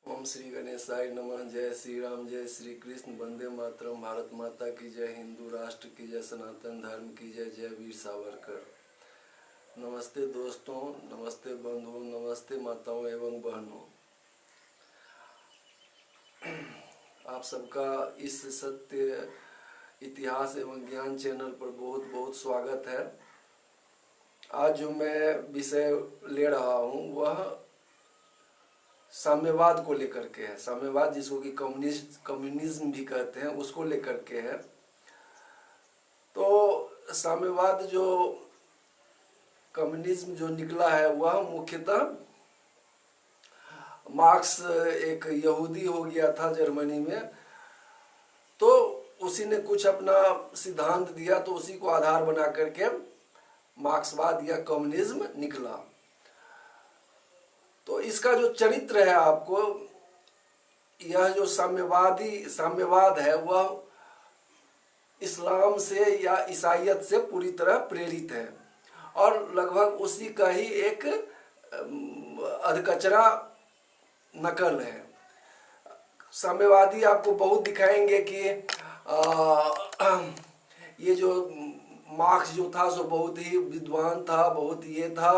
ओम श्री गणेशाय नमः। जय श्री राम, जय श्री कृष्ण, वंदे मातरम। भारत माता की जय, हिंदू राष्ट्र की जय, सनातन धर्म की जय, जय वीर सावरकर। नमस्ते दोस्तों, नमस्ते बंधुओं, नमस्ते माताओं एवं बहनों। आप सबका इस सत्य इतिहास एवं ज्ञान चैनल पर बहुत बहुत स्वागत है। आज जो मैं विषय ले रहा हूँ वह साम्यवाद को लेकर के है। साम्यवाद जिसको कि कम्युनिज्म भी कहते हैं, उसको लेकर के है। तो साम्यवाद जो कम्युनिज्म जो निकला है वह मुख्यतः मार्क्स एक यहूदी हो गया था जर्मनी में, तो उसी ने कुछ अपना सिद्धांत दिया, तो उसी को आधार बना करके मार्क्सवाद या कम्युनिज्म निकला। तो इसका जो चरित्र है, आपको यह जो साम्यवाद है वह इस्लाम से या ईसाइयत से पूरी तरह प्रेरित है और लगभग उसी का ही एक अधकचरा नकल है। साम्यवादी आपको बहुत दिखाएंगे कि ये जो मार्क्स जो था सो बहुत ही विद्वान था, बहुत ये था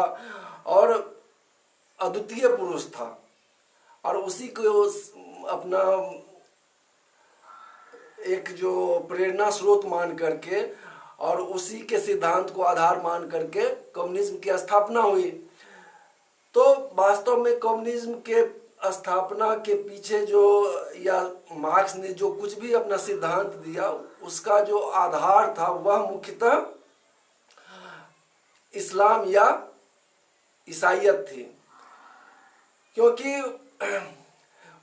और अद्वितीय पुरुष था, और उसी को अपना एक जो प्रेरणा स्रोत मान करके और उसी के सिद्धांत को आधार मान करके कम्युनिज्म की स्थापना हुई। तो वास्तव में कम्युनिज्म के स्थापना के पीछे जो या मार्क्स ने जो कुछ भी अपना सिद्धांत दिया, उसका जो आधार था वह मुख्यतः इस्लाम या ईसाइयत थी। क्योंकि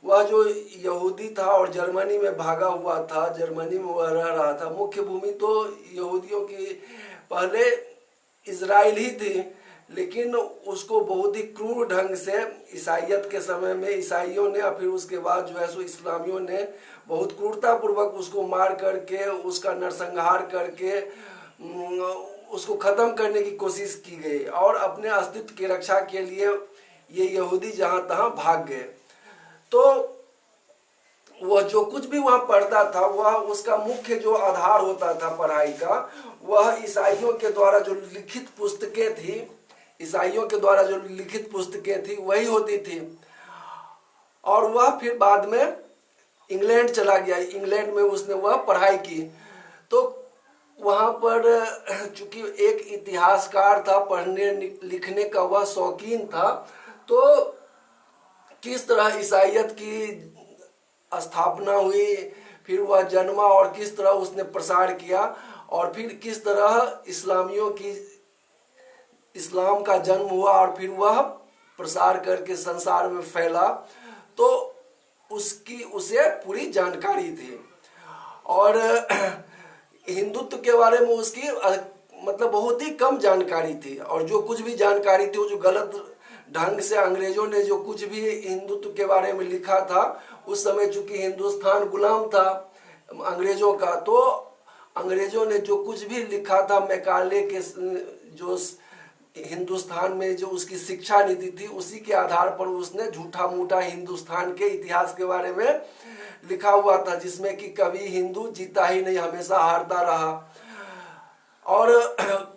वह जो यहूदी था और जर्मनी में भागा हुआ था, जर्मनी में वह रह रहा था। मुख्य भूमि तो यहूदियों की पहले इजराइल ही थी, लेकिन उसको बहुत ही क्रूर ढंग से ईसाइयत के समय में ईसाइयों ने और फिर उसके बाद जो है सो इस्लामियों ने बहुत क्रूरता पूर्वक उसको मार करके, उसका नरसंहार करके उसको ख़त्म करने की कोशिश की गई और अपने अस्तित्व की रक्षा के लिए ये यहूदी जहाँ तहाँ भाग गए। तो वह जो कुछ भी वहाँ पढ़ता था, वह उसका मुख्य जो आधार होता था पढ़ाई का, वह ईसाइयों के द्वारा जो लिखित पुस्तकें थी, ईसाइयों के द्वारा जो लिखित पुस्तकें थी वही होती थी। और वह फिर बाद में इंग्लैंड चला गया, इंग्लैंड में उसने वह पढ़ाई की। तो वहाँ पर चूंकि एक इतिहासकार था, पढ़ने लिखने का वह शौकीन था, तो किस तरह ईसाइयत की स्थापना हुई, फिर वह जन्मा और किस तरह उसने प्रसार किया, और फिर किस तरह इस्लाम का जन्म हुआ और फिर वह प्रसार करके संसार में फैला, तो उसे पूरी जानकारी थी। और हिंदुत्व के बारे में उसकी मतलब बहुत ही कम जानकारी थी, और जो कुछ भी जानकारी थी वो जो गलत ढंग से अंग्रेजों ने जो कुछ भी हिंदुत्व के बारे में लिखा था, उस समय चूंकि हिंदुस्तान गुलाम था अंग्रेजों का, तो अंग्रेजों ने जो कुछ भी लिखा था, मैकाले के जो हिंदुस्तान में जो उसकी शिक्षा नीति थी, उसी के आधार पर उसने झूठा मूठा हिंदुस्तान के इतिहास के बारे में लिखा हुआ था, जिसमें कि कभी हिंदू जीता ही नहीं, हमेशा हारता रहा। और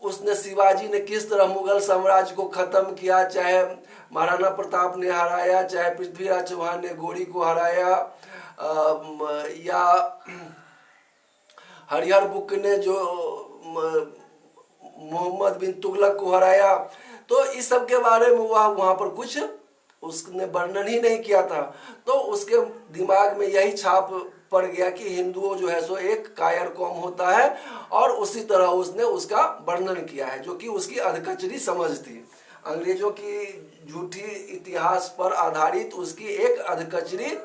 उसने शिवाजी ने किस तरह मुगल साम्राज्य को खत्म किया, चाहे महाराणा प्रताप ने हराया, चाहे पृथ्वीराज चौहान ने घोड़ी को हराया, या हरिहर बुक ने जो मोहम्मद बिन तुगलक को हराया। तो इस सब के बारे में वह वहाँ पर कुछ उसने वर्णन ही नहीं किया था। तो उसके दिमाग में यही छाप पड़ गया कि हिंदुओं जो है सो एक कायर कौम होता है, और उसी तरह उसने उसका वर्णन किया है, जो कि उसकी अधकचरी समझ थी। अंग्रेजों की झूठी इतिहास पर आधारित उसकी एक अधकचरी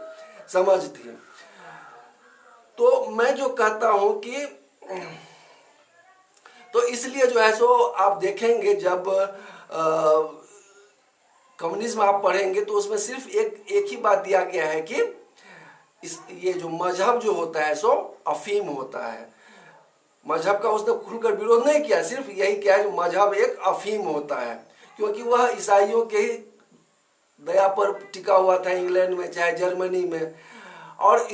समझ थी। तो मैं जो कहता हूं कि तो इसलिए जो है सो आप देखेंगे जब कम्युनिज्म आप पढ़ेंगे तो उसमें सिर्फ एक ही बात दिया गया है कि ये जो मजहब जो होता है सो अफीम होता है। मजहब का उसने खुलकर विरोध नहीं किया, सिर्फ यही किया है कि मजहब एक अफीम होता है, क्योंकि वह ईसाइयों के ही दया पर टिका हुआ था, इंग्लैंड में चाहे जर्मनी में। और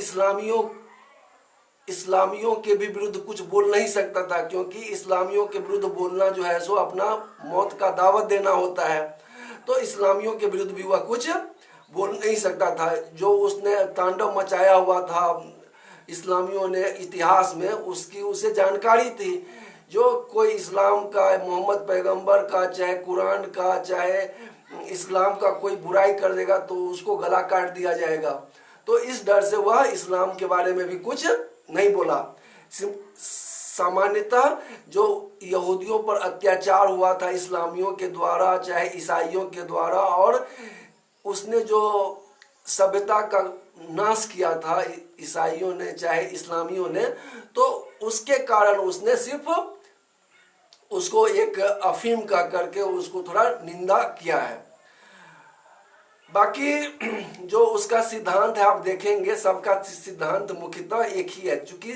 इस्लामियों के भी विरुद्ध कुछ बोल नहीं सकता था, क्योंकि इस्लामियों के विरुद्ध बोलना जो है सो अपना मौत का दावत देना होता है। तो इस्लामियों के विरुद्ध भी वह कुछ बोल नहीं सकता था। जो उसने तांडव मचाया हुआ था इस्लामियों ने इतिहास में, उसकी उसे जानकारी थी। जो कोई इस्लाम का, मोहम्मद पैगंबर का, चाहे कुरान का, चाहे इस्लाम का कोई बुराई कर देगा तो उसको गला काट दिया जाएगा। तो इस डर से वह इस्लाम के बारे में भी कुछ नहीं बोला। सामान्यतः जो यहूदियों पर अत्याचार हुआ था इस्लामियों के द्वारा, चाहे ईसाइयों के द्वारा, और उसने जो सभ्यता का नाश किया था ईसाइयों ने चाहे इस्लामियों ने, तो उसके कारण उसने सिर्फ उसको एक अफीम का करके उसको थोड़ा निंदा किया है। बाकी जो उसका सिद्धांत है आप देखेंगे, सबका सिद्धांत मुख्यतः एक ही है। चूंकि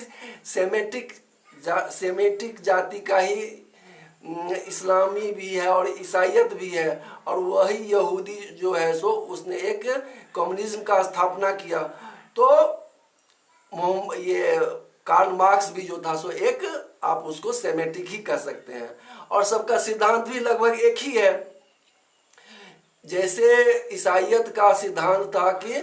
सेमेटिक जाति का ही इस्लामी भी है और ईसाइयत भी है, और वही यहूदी जो है सो उसने एक कम्युनिज्म का स्थापना किया। तो ये कार्ल मार्क्स भी जो था सो एक, आप उसको सेमेटिक ही कह सकते हैं। और सबका सिद्धांत भी लगभग एक ही है। जैसे ईसाइयत का सिद्धांत था कि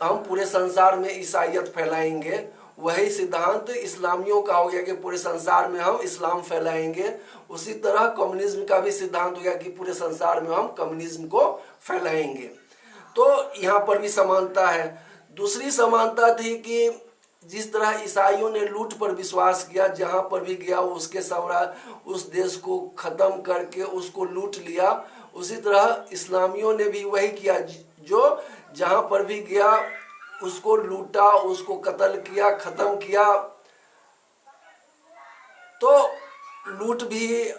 हम पूरे संसार में ईसाइयत फैलाएंगे, वही सिद्धांत इस्लामियों का हो गया कि पूरे संसार में हम इस्लाम फैलाएंगे। उसी तरह कम्युनिज्म का भी सिद्धांत हो गया कि पूरे संसार में हम कम्युनिज्म को फैलाएंगे। तो यहाँ पर भी समानता है। दूसरी समानता थी कि जिस तरह ईसाइयों ने लूट पर विश्वास किया, जहाँ पर भी गया उसके उस देश को खत्म करके उसको लूट लिया, उसी तरह इस्लामियों ने भी वही किया। जो जहाँ पर भी गया उसको लूटा, उसको कत्ल किया, खत्म किया। तो लूट भी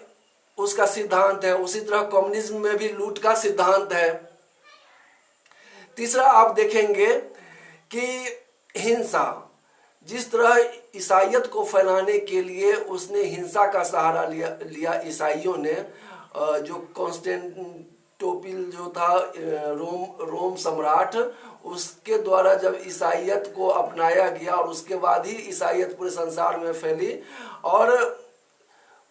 उसका सिद्धांत है। उसी तरह कम्युनिज्म में भी लूट का सिद्धांत है। तीसरा आप देखेंगे कि हिंसा, जिस तरह ईसाइयत को फैलाने के लिए उसने हिंसा का सहारा लिया ईसाइयों ने। जो कॉन्स्टेंटिनोपल जो था रोम सम्राट, उसके द्वारा जब ईसाइयत को अपनाया गया और उसके बाद ही ईसाइयत पूरे संसार में फैली। और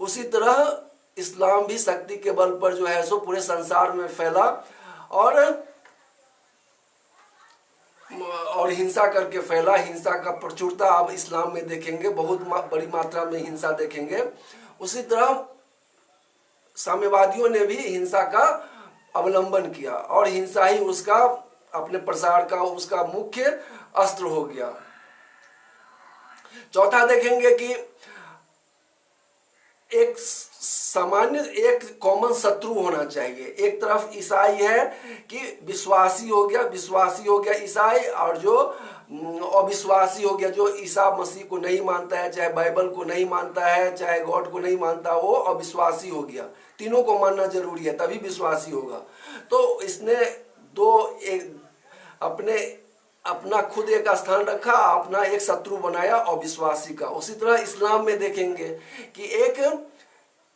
उसी तरह इस्लाम भी शक्ति के बल पर जो है सो पूरे संसार में फैला और हिंसा करके फैला। हिंसा का प्रचुरता आप इस्लाम में देखेंगे, बहुत बड़ी मात्रा में हिंसा देखेंगे। उसी तरह साम्यवादियों ने भी हिंसा का अवलंबन किया और हिंसा ही उसका अपने प्रसार का उसका मुख्य अस्त्र हो गया। चौथा देखेंगे कि एक सामान्य, एक कॉमन शत्रु होना चाहिए। एक तरफ ईसाई है कि विश्वासी हो गया ईसाई, और जो अविश्वासी हो गया, जो ईसा मसीह को नहीं मानता है, चाहे बाइबल को नहीं मानता है, चाहे गॉड को नहीं मानता, वो अविश्वासी हो गया। तीनों को मानना जरूरी है, तभी विश्वासी होगा। तो इसने अपना खुद एक स्थान रखा, अपना एक शत्रु बनाया अविश्वासी का। उसी तरह इस्लाम में देखेंगे कि एक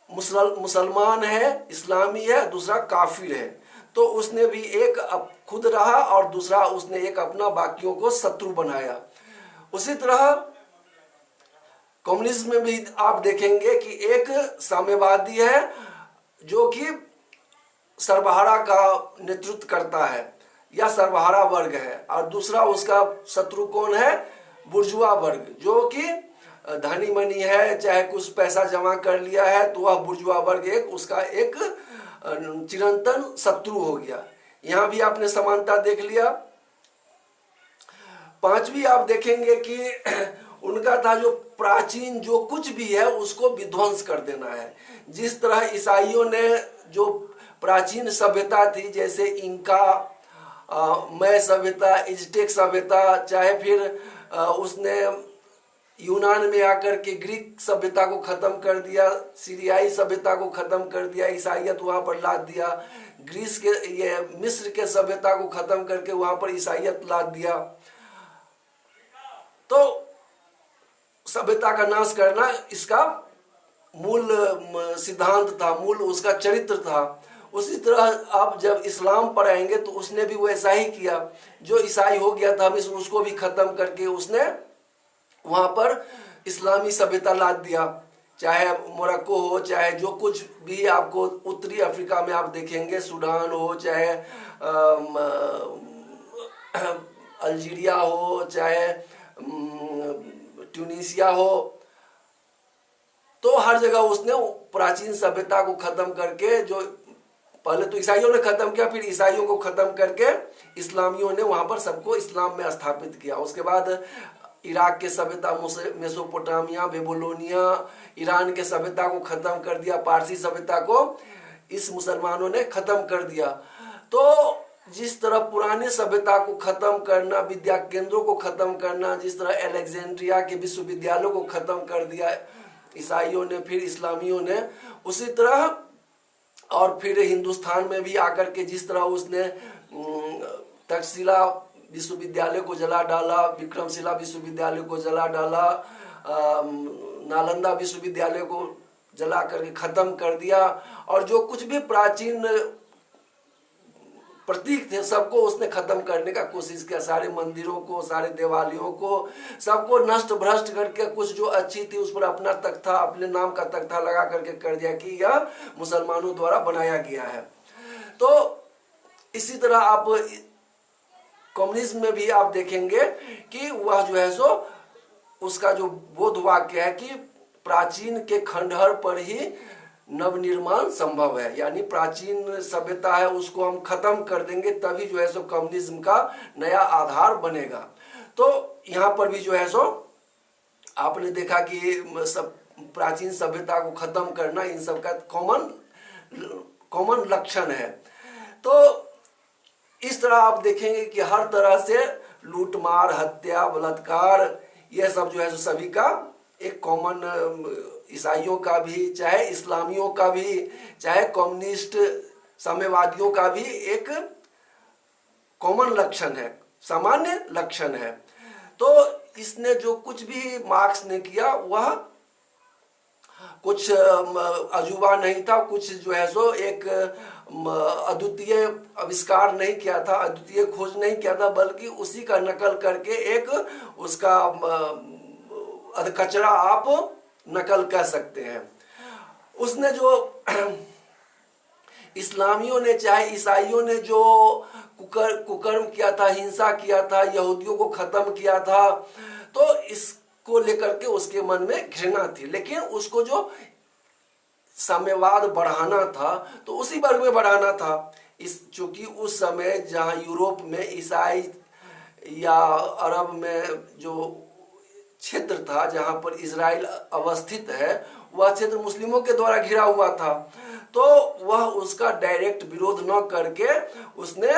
मुसलमान है, इस्लामी है, दूसरा काफिर है। तो उसने भी एक खुद रहा और दूसरा उसने एक अपना बाकियों को शत्रु बनाया। उसी तरह कम्युनिज्म में भी आप देखेंगे कि एक साम्यवादी है जो कि सर्वहारा का नेतृत्व करता है या सर्वहारा वर्ग है, और दूसरा उसका शत्रु कौन है? बुर्जुआ वर्ग, जो कि धनी मनी है, चाहे कुछ पैसा जमा कर लिया है, तो वह बुर्जुआ वर्ग उसका एक चिरंतन शत्रु हो गया। यहां भी आपने समानता देख लिया। पांचवी आप देखेंगे कि उनका था जो प्राचीन जो कुछ भी है उसको विध्वंस कर देना है। जिस तरह ईसाइयों ने जो प्राचीन सभ्यता थी, जैसे इंका, मय सभ्यता, इज़्टेक सभ्यता, चाहे फिर उसने यूनान में आकर के ग्रीक सभ्यता को खत्म कर दिया, सीरियाई सभ्यता को खत्म कर दिया, ईसाइयत वहां पर लाद दिया। ग्रीस के ये मिस्र के सभ्यता को खत्म करके वहां पर ईसाइयत लाद दिया। तो सभ्यता का नाश करना इसका मूल सिद्धांत था, मूल उसका चरित्र था। उसी तरह आप जब इस्लाम पर आएंगे तो उसने भी वैसा ही किया। जो ईसाई हो गया था उसको भी खत्म करके उसने वहां पर इस्लामी सभ्यता ला दिया। चाहे मोरक्को हो, चाहे जो कुछ भी आपको उत्तरी अफ्रीका में आप देखेंगे, सूडान हो, चाहे अल्जीरिया हो, चाहे ट्यूनीसिया हो, तो हर जगह उसने प्राचीन सभ्यता को खत्म करके, जो पहले तो ईसाइयों ने खत्म किया, फिर ईसाइयों को खत्म करके इस्लामियों ने वहां पर सबको इस्लाम में स्थापित किया। उसके बाद इराक के सभ्यता, मेसोपोटामिया, बेबीलोनिया, ईरान के सभ्यता को खत्म कर दिया, पारसी सभ्यता को इस मुसलमानों ने खत्म कर दिया। तो जिस तरह पुराने सभ्यता को खत्म करना, विद्या केंद्रों को खत्म करना, जिस तरह अलेक्जेंड्रिया के विश्वविद्यालयों को खत्म कर दिया ईसाइयों ने, फिर इस्लामियों ने, उसी तरह और फिर हिंदुस्तान में भी आकर के जिस तरह उसने तक्षशिला विश्वविद्यालय को जला डाला, विक्रमशिला विश्वविद्यालय को जला डाला, नालंदा विश्वविद्यालय को जला करके खत्म कर दिया, और जो कुछ भी प्राचीन प्रतीक थे सबको उसने खत्म करने का कोशिश किया। सारे मंदिरों को, सारे देवालयों को, सबको नष्ट भ्रष्ट करके कुछ जो अच्छी थी उस पर अपना तख्ता, अपने नाम का तख्ता लगा करके कर दिया कि यह मुसलमानों द्वारा बनाया गया है। तो इसी तरह आप कम्युनिज्म में भी आप देखेंगे कि वह जो है सो उसका जो बोध वाक्य है कि प्राचीन के खंडहर पर ही नवनिर्माण संभव है, यानी प्राचीन सभ्यता है उसको हम खत्म कर देंगे तभी जो है सो कम्युनिज्म का नया आधार बनेगा। तो यहाँ पर भी जो है सो आपने देखा कि सब प्राचीन सभ्यता को खत्म करना इन सब का कॉमन लक्षण है। तो इस तरह आप देखेंगे कि हर तरह से लूटमार, हत्या, बलात्कार, यह सब जो है सो सभी का एक कॉमन, ईसाइयों का भी, चाहे इस्लामियों का भी, चाहे कम्युनिस्ट साम्यवादियों का भी एक कॉमन लक्षण है, सामान्य लक्षण है। तो इसने जो कुछ भी मार्क्स ने किया वह कुछ अजूबा नहीं था, कुछ जो है सो एक अद्वितीय आविष्कार नहीं किया था, अद्वितीय खोज नहीं किया था, बल्कि उसी का नकल करके एक उसका अधकचरा आप नकल कह सकते हैं। उसने जो इस्लामियों ने चाहे ईसाइयों ने जो कुकर्म किया था, हिंसा किया था, यहूदियों को खत्म किया था, तो इसको लेकर के उसके मन में घृणा थी। लेकिन उसको जो साम्यवाद बढ़ाना था तो उसी वर्ग में बढ़ाना था। चूंकि उस समय जहां यूरोप में ईसाई या अरब में जो क्षेत्र था जहां पर इजराइल अवस्थित है, वह क्षेत्र मुस्लिमों के द्वारा घिरा हुआ था। तो वह उसका डायरेक्ट विरोध न करके उसने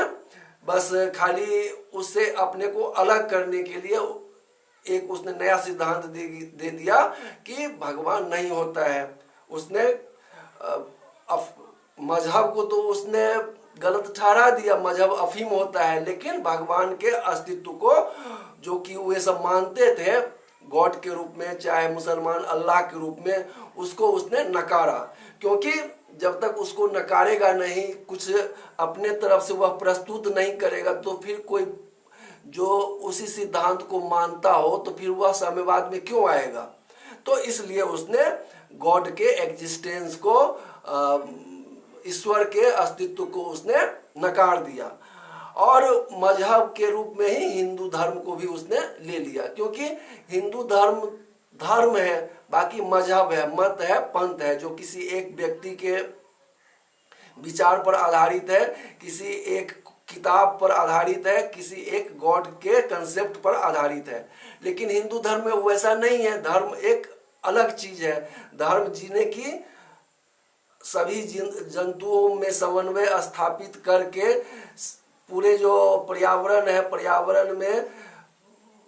बस खाली उससे अपने को अलग करने के लिए एक उसने नया सिद्धांत दे दिया कि भगवान नहीं होता है। उसने मजहब को तो उसने गलत ठहरा दिया, मजहब अफीम होता है, लेकिन भगवान के अस्तित्व को जो कि वे सब मानते थे गॉड के रूप में, चाहे मुसलमान अल्लाह के रूप में, उसको उसने नकारा। क्योंकि जब तक उसको नकारेगा नहीं, कुछ अपने तरफ से वह प्रस्तुत नहीं करेगा, तो फिर कोई जो उसी सिद्धांत को मानता हो तो फिर वह साम्यवाद में क्यों आएगा। तो इसलिए उसने गॉड के एग्जिस्टेंस को, ईश्वर के अस्तित्व को उसने नकार दिया, और मजहब के रूप में ही हिंदू धर्म को भी उसने ले लिया। क्योंकि हिंदू धर्म है, बाकी मजहब है, मत है, पंथ है, जो किसी एक व्यक्ति के विचार पर आधारित है, किसी एक किताब पर आधारित है, किसी एक गॉड के कंसेप्ट पर आधारित है। लेकिन हिंदू धर्म में वैसा नहीं है। धर्म एक अलग चीज है। धर्म जीने की सभी जंतुओं में समन्वय स्थापित करके पूरे जो पर्यावरण है, पर्यावरण में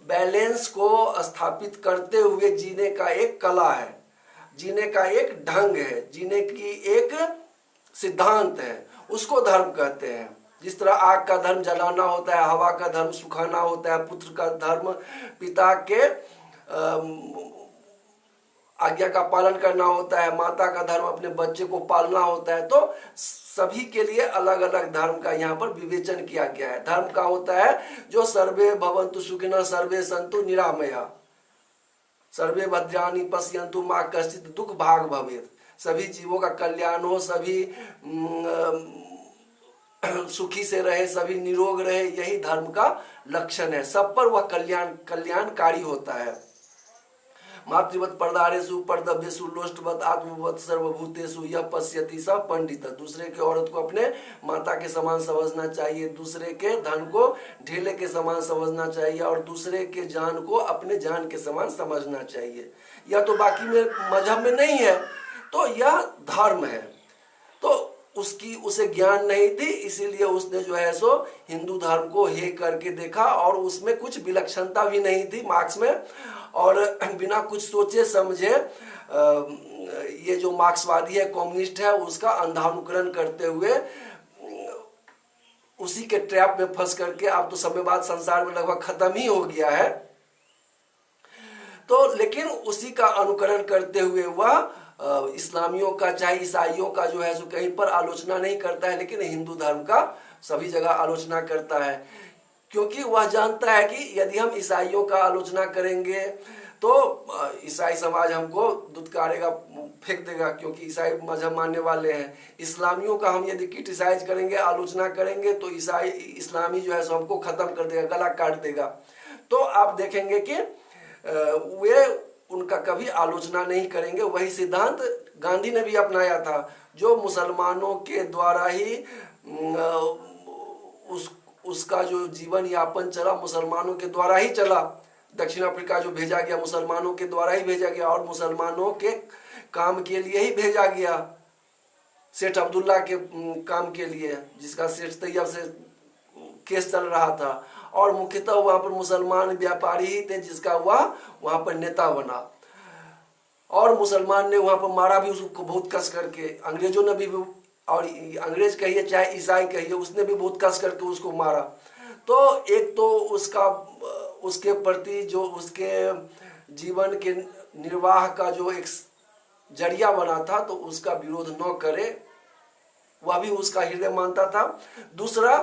बैलेंस को स्थापित करते हुए जीने का एक कला है, जीने का एक ढंग है, जीने की एक सिद्धांत है, उसको धर्म कहते हैं। जिस तरह आग का धर्म जलाना होता है, हवा का धर्म सुखाना होता है, पुत्र का धर्म पिता के आज्ञा का पालन करना होता है, माता का धर्म अपने बच्चे को पालना होता है। तो सभी के लिए अलग अलग धर्म का यहाँ पर विवेचन किया गया है। धर्म का होता है जो सर्वे भवन्तु सुखिनः सर्वे सन्तु निरामया सर्वे भद्राणि पश्यन्तु मा कश्चित् दुख भाग भवेत्। सभी जीवों का कल्याण हो, सभी सुखी से रहे, सभी निरोग रहे, यही धर्म का लक्षण है। सब पर वह कल्याणकारी होता है। मातृवत परदारेषु परदव्येषु लोष्टवत आत्मवत सर्वभूतेषु यह पश्यति स पंडित। दूसरे के औरत को अपने माता के समान समझना चाहिए, दूसरे के धन को ढेले के समान समझना चाहिए और दूसरे के जान को अपने जान के समान समझना चाहिए। यह तो बाकी में मजहब में नहीं है, तो यह धर्म है। तो उसे ज्ञान नहीं थी, इसीलिए उसने जो है सो हिंदू धर्म को हे करके देखा और उसमें कुछ विलक्षणता भी नहीं थी मार्क्स में, और बिना कुछ सोचे समझे ये जो मार्क्सवादी है, कम्युनिस्ट है, उसका अंधानुकरण करते हुए उसी के ट्रैप में फंस करके अब तो साम्यवाद संसार में लगभग खत्म ही हो गया है। तो लेकिन उसी का अनुकरण करते हुए वह इस्लामियों का चाहे ईसाइयों का जो है सो कहीं पर आलोचना नहीं करता है, लेकिन हिंदू धर्म का सभी जगह आलोचना करता है, क्योंकि वह जानता है कि यदि हम ईसाइयों का आलोचना करेंगे तो ईसाई समाज हमको दुत्कारेगा, फेंक देगा, क्योंकि ईसाई मजहब मानने वाले हैं। इस्लामियों का हम यदि क्रिटिसाइज करेंगे, आलोचना करेंगे, तो इस्लामी जो है सो हमको खत्म कर देगा, गला काट देगा। तो आप देखेंगे कि वे उनका कभी आलोचना नहीं करेंगे। वही सिद्धांत गांधी ने भी अपनाया था, जो मुसलमानों के द्वारा ही उसका जो जीवन यापन चला, मुसलमानों के द्वारा ही चला। दक्षिण अफ्रीका जो भेजा गया मुसलमानों के द्वारा ही भेजा गया और मुसलमानों के काम के लिए ही भेजा गया, सेठ अब्दुल्ला के काम के लिए, जिसका सेठ तैयब से केस चल रहा था, और मुख्यतः वहां पर मुसलमान व्यापारी ही थे जिसका वह वहां पर नेता बना। और मुसलमान ने वहां पर मारा भी उसको बहुत कस करके, अंग्रेजों ने भी, और अंग्रेज कहिए चाहे ईसाई कहिए, उसने भी बहुत कस करके उसको मारा। तो एक तो उसके प्रति जो उसके जीवन के निर्वाह का जो एक जरिया बना था, तो उसका विरोध न करे, वह भी उसका हृदय मानता था। दूसरा,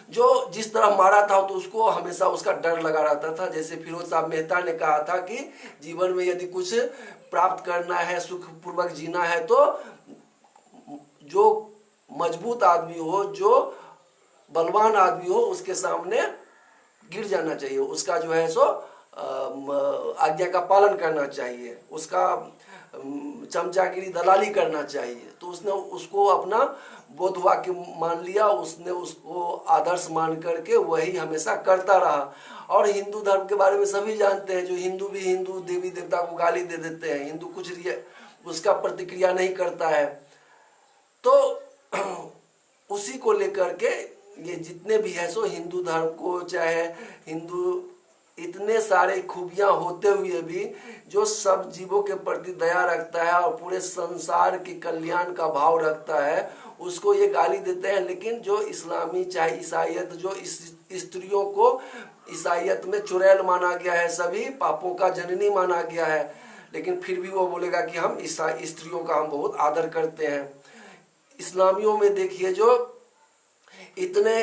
जो जिस तरह मारा था तो उसको हमेशा उसका डर लगा रहता था। जैसे फिरोज साहब मेहता ने कहा था कि जीवन में यदि कुछ प्राप्त करना है, सुखपूर्वक जीना है, तो जो मजबूत आदमी हो, जो बलवान आदमी हो, उसके सामने गिर जाना चाहिए, उसका जो है सो आज्ञा का पालन करना चाहिए, उसका चमचागिरी दलाली करना चाहिए। तो उसने उसको अपना बोध वाक्य मान लिया, उसने उसको आदर्श मान करके वही हमेशा करता रहा। और हिंदू धर्म के बारे में सभी जानते हैं, जो हिंदू भी हिंदू देवी देवता को गाली दे देते हैं, हिंदू कुछ उसका प्रतिक्रिया नहीं करता है। तो उसी को लेकर के ये जितने भी है सो हिंदू धर्म को, चाहे हिंदू इतने सारे खूबियां होते हुए भी जो सब जीवों के प्रति दया रखता है और पूरे संसार के कल्याण का भाव रखता है, उसको ये गाली देते हैं। लेकिन जो इस्लामी चाहे ईसाइयत, जो स्त्रियों को ईसाइयत में चुड़ैल माना गया है, सभी पापों का जननी माना गया है, लेकिन फिर भी वो बोलेगा कि हम स्त्रियों का हम बहुत आदर करते हैं। इस्लामियों में देखिए, जो इतने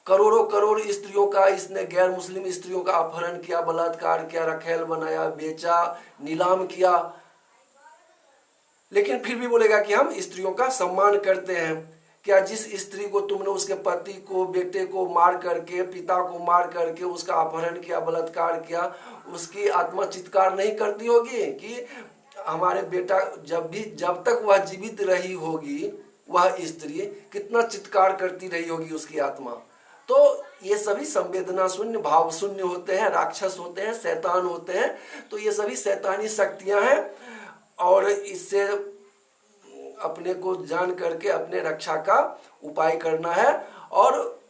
करोड़ों करोड़ स्त्रियों का इसने गैर मुस्लिम स्त्रियों का अपहरण किया, बलात्कार किया, रखेल बनाया, बेचा, नीलाम किया, लेकिन फिर भी बोलेगा कि हम स्त्रियों का सम्मान करते हैं। क्या जिस स्त्री को तुमने उसके पति को, बेटे को मार करके, पिता को मार करके उसका अपहरण किया, बलात्कार किया, उसकी आत्मा चित्कार नहीं करती होगी कि हमारे बेटा, जब तक वह जीवित रही होगी वह स्त्री कितना चित्कार करती रही होगी उसकी आत्मा। तो ये सभी संवेदना शून्य, भाव शून्य होते हैं, राक्षस होते हैं, शैतान होते हैं। तो ये सभी शैतानी शक्तियां हैं और इससे अपने को जान करके अपने रक्षा का उपाय करना है। और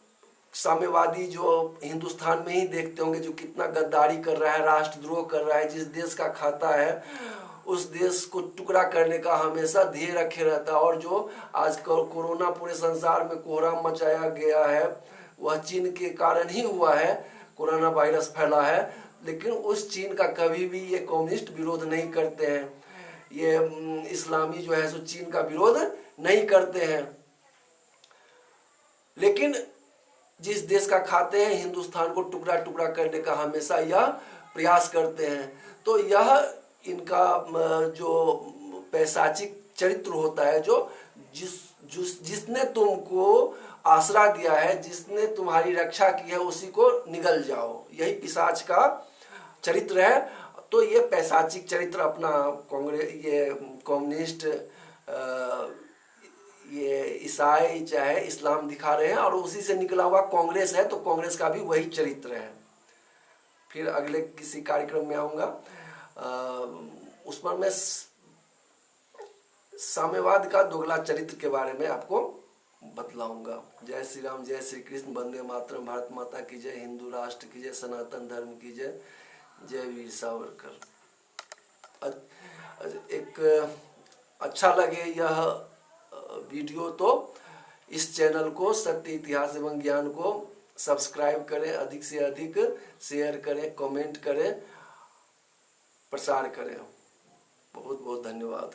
साम्यवादी जो हिंदुस्तान में ही देखते होंगे जो कितना गद्दारी कर रहा है, राष्ट्रद्रोह कर रहा है, जिस देश का खाता है उस देश को टुकड़ा करने का हमेशा ध्येय रखे रहता है। और जो आज कोरोना पूरे संसार में कोहराम मचाया गया है वह चीन के कारण ही हुआ है, कोरोना वायरस फैला है। लेकिन उस चीन का कभी भी ये कम्युनिस्ट विरोध नहीं करते हैं, ये इस्लामी जो है सो चीन का विरोध नहीं करते हैं, लेकिन जिस देश का खाते हैं हिंदुस्तान को टुकड़ा टुकड़ा करने का हमेशा यह प्रयास करते हैं। तो यह इनका जो पैशाचिक चरित्र होता है, जो जिसने तुमको आसरा दिया है, जिसने तुम्हारी रक्षा की है, उसी को निगल जाओ, यही पिशाच का चरित्र है। तो ये पैशाचिक चरित्र अपना ये कम्युनिस्ट, ये ईसाई चाहे इस्लाम दिखा रहे हैं, और उसी से निकला हुआ कांग्रेस है, तो कांग्रेस का भी वही चरित्र है। फिर अगले किसी कार्यक्रम में आऊँगा, उस पर मैं साम्यवाद का दोगला चरित्र के बारे में आपको बतलाऊंगा। जय श्री राम, जय श्री कृष्ण, वंदे मातरम, भारत माता की जय, हिंदू राष्ट्र की जय, सनातन धर्म की जय, जय वीर सावरकर। एक अच्छा लगे यह वीडियो तो इस चैनल को सत्य, इतिहास एवं ज्ञान को सब्सक्राइब करें, अधिक से अधिक शेयर करें, कमेंट करें, प्रसार करें। बहुत बहुत धन्यवाद।